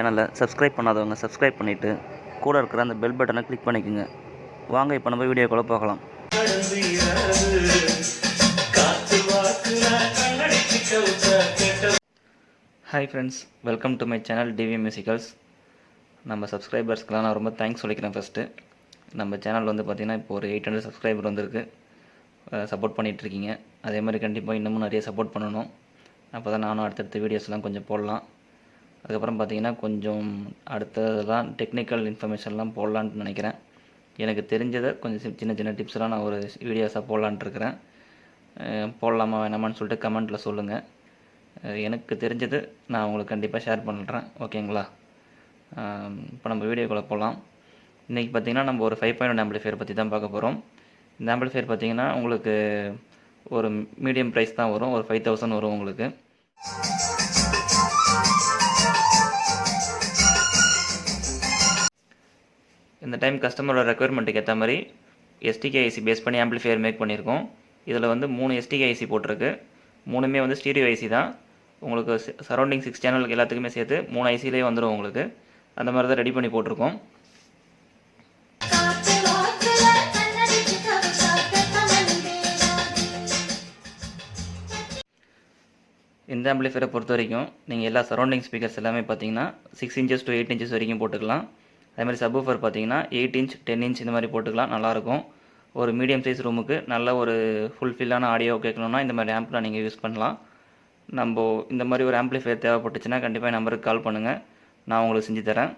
சேனலை சப்ஸ்கிரைப் பண்ணாதவங்க சப்ஸ்கிரைப் பண்ணிவிட்டு கூட இருக்கிற அந்த பெல் பட்டனை கிளிக் பண்ணிக்கோங்க. வாங்க இப்போ நம்ம வீடியோக்குள்ளே பார்க்கலாம். Hi friends, welcome to my channel TV musicals. நம்ம சப்ஸ்கிரைபர்ஸ்க்கெலாம் நான் ரொம்ப தேங்க்ஸ் சொல்லிக்கிறேன். ஃபஸ்ட்டு நம்ம சேனல் வந்து பார்த்திங்கன்னா இப்போ ஒரு 800 சப்ஸ்கிரைபர் வந்திருக்கு. சப்போர்ட் பண்ணிகிட்ருக்கீங்க. அதே மாதிரி கண்டிப்பாக இன்னமும் நிறைய சப்போர்ட் பண்ணணும். அப்போ தான் நானும் அடுத்தடுத்த வீடியோஸ்லாம் கொஞ்சம் போடலாம். அதுக்கப்புறம் பார்த்திங்கன்னா கொஞ்சம் அடுத்ததெல்லாம் டெக்னிக்கல் இன்ஃபர்மேஷன்லாம் போடலான்ட்டு நினைக்கிறேன். எனக்கு தெரிஞ்சதை கொஞ்சம் சின்ன சின்ன டிப்ஸ்லாம் நான் ஒரு வீடியோஸாக போடலான்ட்டு இருக்கிறேன். போடலாமா வேணாமான்னு சொல்லிட்டு கமெண்ட்டில் சொல்லுங்கள். எனக்கு தெரிஞ்சது நான் உங்களுக்கு கண்டிப்பாக ஷேர் பண்ணுறேன். ஓகேங்களா? இப்போ நம்ம வீடியோக்குள்ளே போகலாம். இன்றைக்கி பார்த்திங்கன்னா நம்ம ஒரு 5.1 ஆம்பிளிஃபையர் பற்றி தான் பார்க்க போகிறோம். இந்த ஆம்பிளிஃபையர் பார்த்திங்கன்னா உங்களுக்கு ஒரு மீடியம் ப்ரைஸ் தான் வரும். ஒரு 5000 வரும் உங்களுக்கு. இந்த டைம் கஸ்டமரோட ரெக்குயர்மெண்ட்டுக்கு ஏற்ற மாதிரி எஸ்டிகே ஐசி பேஸ் பண்ணி ஆம்பிளிஃபையர் மேக் பண்ணியிருக்கோம். இதில் வந்து 3 எஸ்டிகே ஐசி போட்டிருக்கு. 3மே வந்து ஸ்டீரியோ ஐசி தான். உங்களுக்கு சரௌண்டிங் 6 சேனலுக்கு எல்லாத்துக்குமே சேர்த்து 3 ஐசிலே வந்துடும் உங்களுக்கு. அந்த மாதிரி தான் ரெடி பண்ணி போட்டிருக்கோம். இந்த ஆம்பிளிஃபையரை பொறுத்த வரைக்கும் நீங்கள் எல்லா சரௌண்டிங் ஸ்பீக்கர்ஸ் எல்லாமே பார்த்தீங்கன்னா 6 inches to 8 inches வரைக்கும் போட்டுக்கலாம். அதேமாதிரி சப்வூஃபர் பார்த்தீங்கன்னா 8 inch 10 inch இந்த மாதிரி போட்டுக்கலாம். நல்லாயிருக்கும். ஒரு மீடியம் சைஸ் ரூமுக்கு நல்ல ஒரு ஃபுல்ஃபில்லான ஆடியோ கேட்கணுன்னா இந்த மாதிரி ஆம்பில் நீங்கள் யூஸ் பண்ணலாம். நம்ம இந்த மாதிரி ஒரு ஆம்பிளிஃபையர் தேவைப்பட்டுச்சுன்னா கண்டிப்பாக நம்பருக்கு கால் பண்ணுங்கள், நான் உங்களுக்கு செஞ்சு தரேன்.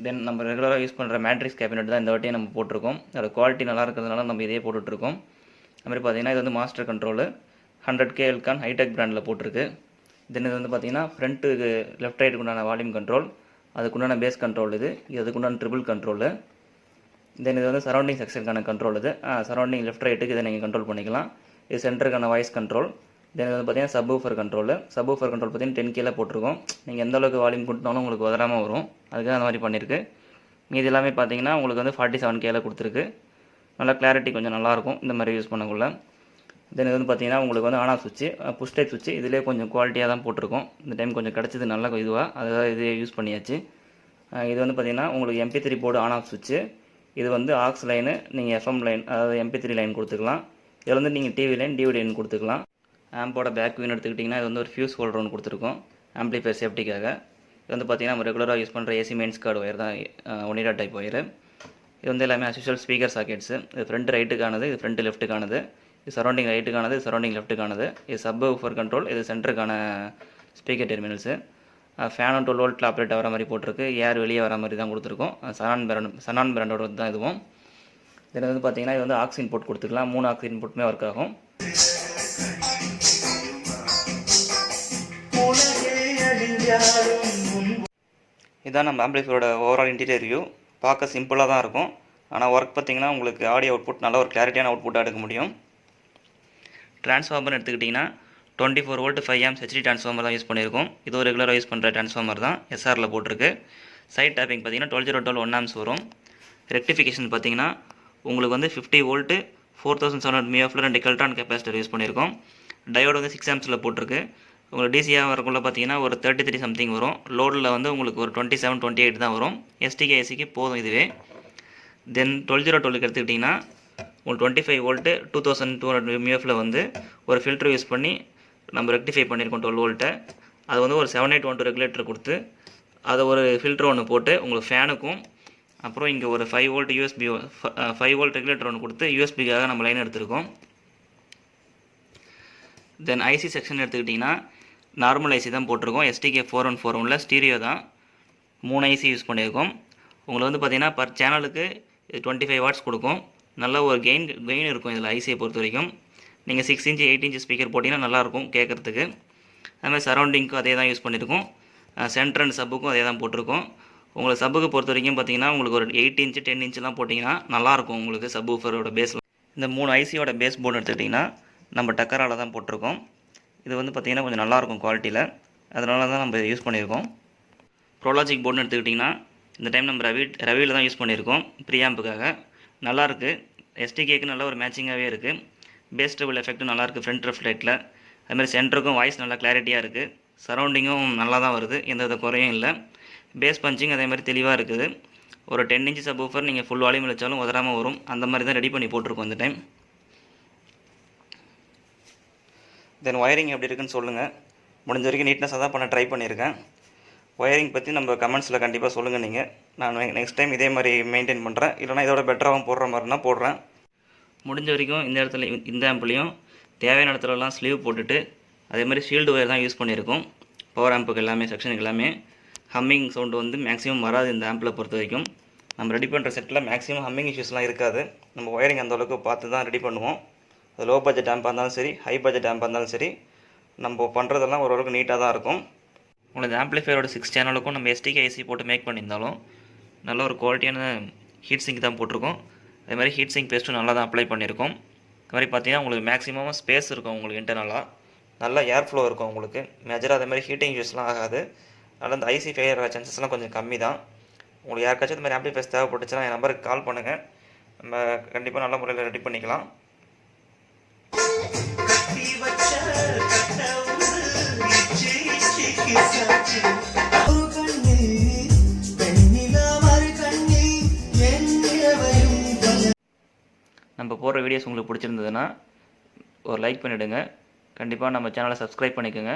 தென் நம்ம ரெகுலராக யூஸ் பண்ணுற மேட்ரிக்ஸ் கேபினெட் தான் இந்த வாட்டியே நம்ம போட்டிருக்கோம். அதோட குவாலிட்டி நல்லா இருக்கிறதுனால நம்ம இதே போட்டுட்ருக்கோம். அதுமாதிரி பார்த்திங்கன்னா இது வந்து மாஸ்டர் கண்ட்ரோலு 100K எல்கான் ஹைடெக் பிராண்டில் போட்டிருக்கு. தென் இது வந்து பார்த்திங்கன்னா ஃப்ரண்ட்டுக்கு லெஃப்ட் ரைட்டுக்கு உண்டான வால்யூம் கண்ட்ரோல், அதுக்குண்டான பேஸ் கண்ட்ரோல், இது அதுக்குண்டான ட்ரிபிள் கண்ட்ரோலு. தென் இது வந்து சரௌண்டிங் செக்ஷனுக்கான கண்ட்ரோல். இது சரௌண்டிங் லெஃப்ட் ரைட்டுக்கு இதை நீங்கள் கண்ட்ரோல் பண்ணிக்கலாம். இது சென்டருக்கான வாய்ஸ் கண்ட்ரோல். தென் இது வந்து பார்த்திங்கன்னா சப்வூஃபர் கண்ட்ரோல். சப்வூஃபர் கண்ட்ரோல் பார்த்திங்கன்னா 10Kல போட்டிருக்கோம். நீங்கள் எந்த அளவுக்கு வால்யூம் கொடுத்தாலும் உங்களுக்கு உதறாமல் வரும். அதுக்காக அந்த மாதிரி பண்ணியிருக்கு. மீது எல்லாமே பார்த்திங்கன்னா உங்களுக்கு வந்து 47Kல கொடுத்துருக்கு. நல்லா கிளாரிட்டி கொஞ்சம் நல்லாயிருக்கும் இந்த மாதிரி யூஸ் பண்ணக்குள்ள. தென் இது வந்து பார்த்திங்கன்னா உங்களுக்கு வந்து ஆன் ஆஃப் சுவிட்சு, புஷ் டைப் சுவிட்சு, இதிலே கொஞ்சம் குவாலிட்டியாக தான் போட்டிருக்கோம். இந்த டைம் கொஞ்சம் கிடச்சிது நல்லா இதுவாக, அதாவது இதே யூஸ் பண்ணியாச்சு. இது வந்து பார்த்திங்கன்னா உங்களுக்கு MP3 போர்டு ஆன் ஆஃப் சுவிட்சு. இது வந்து ஆக்ஸ் லைனு, நீங்கள் FM லைன், அதாவது MP3 லைன் கொடுத்துக்கலாம். இதில் வந்து நீங்கள் டிவி லைன், DVD லைன் கொடுத்துக்கலாம். ஆம்போட பேக் வியூன்னு எடுத்துக்கிட்டிங்கன்னா இது வந்து ஒரு ஃபியூஸ் ஹோல்டர் ஒன்று கொடுத்துருக்கோம் ஆம்பிளிஃபையர் சேஃப்டிக்காக. இது வந்து பார்த்திங்கன்னா நம்ம ரெகுலராக யூஸ் பண்ணுற ஏசி மெயின்ஸ் கார்டு ஒயர் தான், ஒனிடா டைப் ஒயரு. இது வந்து எல்லாமே அஸ்யூஷுவல் ஸ்பீக்கர் சாக்கெட்ஸு. இது ஃப்ரண்ட் ரைட்டுக்கானது, இது ஃப்ரண்ட் லெஃப்ட்டுக்கானது, இது சரௌண்டிங் ரைட்டுக்கானது, இது சரௌண்டிங் லெஃப்ட்டுக்கானது. இது சப்வூஃபர் கண்ட்ரோல், இது சென்டருக்கான speaker terminals. Fan 12 volt operate ஆகிற மாதிரி போட்டிருக்கு. ஏர் வெளியே வர மாதிரி தான் கொடுத்துருக்கோம். சனான் பிராண்டோட தான் இதுவும். இதில் வந்து பார்த்திங்கன்னா இது வந்து ஆக்ஸ் இன்புட் கொடுத்துக்கலாம். 3 ஆக்ஸ் இன்புட்டுமே ஒர்க் ஆகும். இதுதான் நம்ம ஆம்பிளிஃபையரோட ஓவரால் இன்டீரியர் வியூ. பார்க்க சிம்பிளாக தான் இருக்கும். ஆனால் ஒர்க் பார்த்திங்கன்னா உங்களுக்கு ஆடியோ அவுட்புட் நல்ல ஒரு கிளாரிட்டியான அவுட்புட்டாக எடுக்க முடியும். ட்ரான்ஸ்ஃபார்மர் எடுத்துக்கிட்டிங்கன்னா 24 volt 5 amps HD ட்ரான்ஸ்ஃபார்மர் தான் யூஸ் பண்ணியிருக்கோம். இது ஒரு ரெகுலராக யூஸ் பண்ணுற ட்ரான்ஸ்ஃபார்மர் தான், SRல போட்டிருக்கு. சைட் டேப்பிங் பார்த்திங்கன்னா 12 1 amps வரும். ரெக்டிஃபிகேஷன் பார்த்திங்கன்னா உங்களுக்கு வந்து 50 volt 4700 mF 2 Keltron capacitor use பண்ணியிருக்கோம். டயோடு வந்து 6 ampsல போட்டிருக்கு. உங்களுக்கு டிசியாக வரக்குள்ள பார்த்திங்கன்னா ஒரு 33 சம்திங் வரும். லோடில் வந்து உங்களுக்கு ஒரு 27 28 தான் வரும். எஸ்டிகே ஐசிக்கு போதும் இதுவே. தென் 12 எடுத்துக்கிட்டிங்கன்னா உங்களுக்கு 25 volt 2200 mF வந்து ஒரு ஃபில்டர் யூஸ் பண்ணி நம்ம ரெக்டிஃபை பண்ணியிருக்கோம் 12 volt. அது வந்து ஒரு 7812 ரெகுலேட்டர் கொடுத்து அதை ஒரு ஃபில்டர் ஒன்று போட்டு உங்களுக்கு ஃபேனுக்கும், அப்புறம் இங்கே ஒரு 5 volt USB 5 volt ரெகுலேட்டர் ஒன்று கொடுத்து யூஎஸ்பிக்காக நம்ம லைன் எடுத்திருக்கோம். தென் ஐசி செக்ஷன் எடுத்துக்கிட்டிங்கன்னா நார்மல் ஐசி தான் போட்டிருக்கோம். எஸ்டிகே 4141 ஸ்டீரியோ தான். 3 ஐசி யூஸ் பண்ணியிருக்கோம். உங்களுக்கு வந்து பார்த்திங்கன்னா பர் சேனலுக்கு 25 watts கொடுக்கும். நல்ல ஒரு கெயின் இருக்கும் இதில் ஐசியை பொறுத்த வரைக்கும். நீங்கள் 6 inch 8 inch ஸ்பீக்கர் போட்டிங்கன்னா நல்லாயிருக்கும் கேட்குறதுக்கு. அதுமாதிரி சரௌண்டிங்க்கும் அதே தான் யூஸ் பண்ணியிருக்கோம். சென்டர் அண்ட் சப்புக்கும் அதே தான் போட்டிருக்கோம். உங்களுக்கு சப்புக்கு பொறுத்த வரைக்கும் பார்த்திங்கன்னா உங்களுக்கு ஒரு 8 inch 10 inchலாம் போட்டிங்கன்னா நல்லாயிருக்கும் உங்களுக்கு சப்வூஃபரோட பேஸில். இந்த 3 ஐசியோட பேஸ் போர்டு எடுத்துக்கிட்டிங்கன்னா நம்ம டக்கரால் தான் போட்டிருக்கோம். இது வந்து பார்த்திங்கன்னா கொஞ்சம் நல்லாயிருக்கும் குவாலிட்டியில், அதனால தான் நம்ம யூஸ் பண்ணியிருக்கோம். ப்ரோலாஜிக் போர்டுன்னு எடுத்துக்கிட்டிங்கன்னா இந்த டைம் நம்ம ரவியில் தான் யூஸ் பண்ணியிருக்கோம் ப்ரீஆம்புக்காக. நல்லாயிருக்கு. எஸ்டிகேக்கு நல்ல ஒரு மேட்சிங்காகவே இருக்குது. பேஸ் ட்ரிபிள் எஃபெக்ட்டும் நல்லாயிருக்கு ஃப்ரண்ட் லெஃப்ட் லைட்டில். அதுமாதிரி சென்டருக்கும் வாய்ஸ் நல்லா கிளாரிட்டியாக இருக்குது. சரௌண்டிங்கும் நல்லா தான் வருது, எந்த வித குறையும் இல்லை. பேஸ் பஞ்சிங் அதே மாதிரி தெளிவாக இருக்குது. ஒரு 10 இன்ச் சப்வூஃபர் நீங்கள் ஃபுல் வால்யூம் வச்சாலும் உதறாமல் வரும். அந்த மாதிரி தான் ரெடி பண்ணி போட்டிருக்கோம் இந்த டைம். தென் ஒயரிங் எப்படி இருக்குன்னு சொல்லுங்கள். முடிஞ்ச வரைக்கும் நீட்னஸாக தான் பண்ண ட்ரை பண்ணியிருக்கேன். ஒயரிங் பற்றி நம்ம கமெண்ட்ஸில் கண்டிப்பாக சொல்லுங்கள் நீங்கள். நான் நெக்ஸ்ட் டைம் இதே மாதிரி மெயின்டைன் பண்ணுறேன், இல்லைனா இதோட பெட்டராகவும் போடுற மாதிரினா போடுறேன். முடிஞ்ச வரைக்கும் இந்த இடத்துல இந்த ஆம்ப்லேயும் தேவையான இடத்துலலாம் ஸ்லீவ் போட்டுட்டு அதே மாதிரி ஷீல்டு ஒயர் தான் யூஸ் பண்ணியிருக்கோம். பவர் ஆம்புக்கு எல்லாமே செக்ஷனுக்கு எல்லாமே ஹம்மிங் சவுண்டு வந்து மேக்ஸிமம் வராது இந்த ஆம்பில் பொறுத்த வரைக்கும். நம்ம ரெடி பண்ணுற செட்டில் மேக்ஸிமம் ஹம்மிங் இஷ்யூஸ்லாம் இருக்காது. நம்ம ஒயரிங் அந்தளவுக்கு பார்த்து தான் ரெடி பண்ணுவோம். அது லோ பட்ஜெட் ஆம்பாக இருந்தாலும் சரி, ஹை பட்ஜெட் ஆம்பாக இருந்தாலும் சரி, நம்ம பண்ணுறதெல்லாம் ஓரளவுக்கு நீட்டாக தான் இருக்கும். உங்களுக்கு ஆம்ப்ளிஃபையரோட 6 சேனலுக்கும் நம்ம எஸ்டிகே ஐசி போட்டு மேக் பண்ணியிருந்தாலும் நல்ல ஒரு குவாலிட்டியான ஹீட் சிங்க் தான் போட்டிருக்கோம். அதே மாதிரி ஹீட் சிங்க் பேஸ்ட்டும் நல்லா தான் அப்ளை பண்ணியிருக்கோம். அது மாதிரி பார்த்தீங்கன்னா உங்களுக்கு மேக்ஸிமம் ஸ்பேஸ் இருக்கும், உங்களுக்கு இன்டர்னலாக நல்லா ஏர் ஃப்ளோ இருக்கும். உங்களுக்கு மேஜராக அதே மாதிரி ஹீட்டிங் யூஸ்லாம் ஆகாது. அதனால் இந்த ஐசி ஃபெயிலியர் ஆகிற சான்சஸ்லாம் கொஞ்சம் கம்மி தான். உங்களுக்கு யாருக்காச்சும் இந்த மாதிரி ஆம்ப்ளிஃபையர்ஸ் தேவைப்பட்டுச்சுன்னா என் நம்பருக்கு கால் பண்ணுங்கள். நம்ம கண்டிப்பாக நல்ல முறையில் ரெடி பண்ணிக்கலாம். நம்ம போடுற வீடியோஸ் உங்களுக்கு பிடிச்சிருந்ததுன்னா ஒரு லைக் பண்ணிவிடுங்க. கண்டிப்பாக நம்ம சேனலை சப்ஸ்கிரைப் பண்ணிக்கோங்க.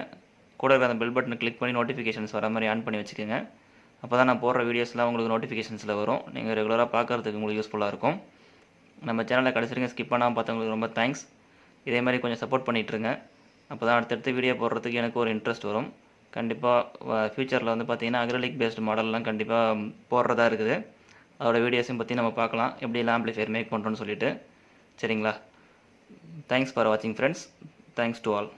கூட இருக்கிற அந்த பெல் பட்டனை கிளிக் பண்ணி நோட்டிஃபிகேஷன்ஸ் வர மாதிரி ஆன் பண்ணி வச்சுக்கோங்க. அப்போ தான் நான் போடுற வீடியோஸ்லாம் உங்களுக்கு நோட்டிஃபிகேஷன்ஸில் வரும். நீங்கள் ரெகுலராக பார்க்குறதுக்கு உங்களுக்கு யூஸ்ஃபுல்லாக இருக்கும். நம்ம சேனலை கடைசி வரைக்கும் ஸ்கிப் பண்ணாமல் பார்த்தவங்களுக்கு ரொம்ப தேங்க்ஸ். இதே மாதிரி கொஞ்சம் சப்போர்ட் பண்ணிகிட்ருங்க. அப்போ தான் அடுத்தடுத்து வீடியோ போடுறதுக்கு எனக்கு ஒரு இன்ட்ரெஸ்ட் வரும். கண்டிப்பாக ஃப்யூச்சரில் வந்து பார்த்திங்கன்னா அக்ரிலிக் பேஸ்டு மாடல்லாம் கண்டிப்பாக போடுறதா இருக்குது. அதோட வீடியோஸையும் பற்றி நம்ம பார்க்கலாம், எப்படிலாம் ஆம்ப்ளிஃபையர் மேக் பண்ணுறோன்னு சொல்லிட்டு. சரிங்களா? தேங்க்ஸ் ஃபார் வாட்சிங் ஃப்ரெண்ட்ஸ். Thanks to all.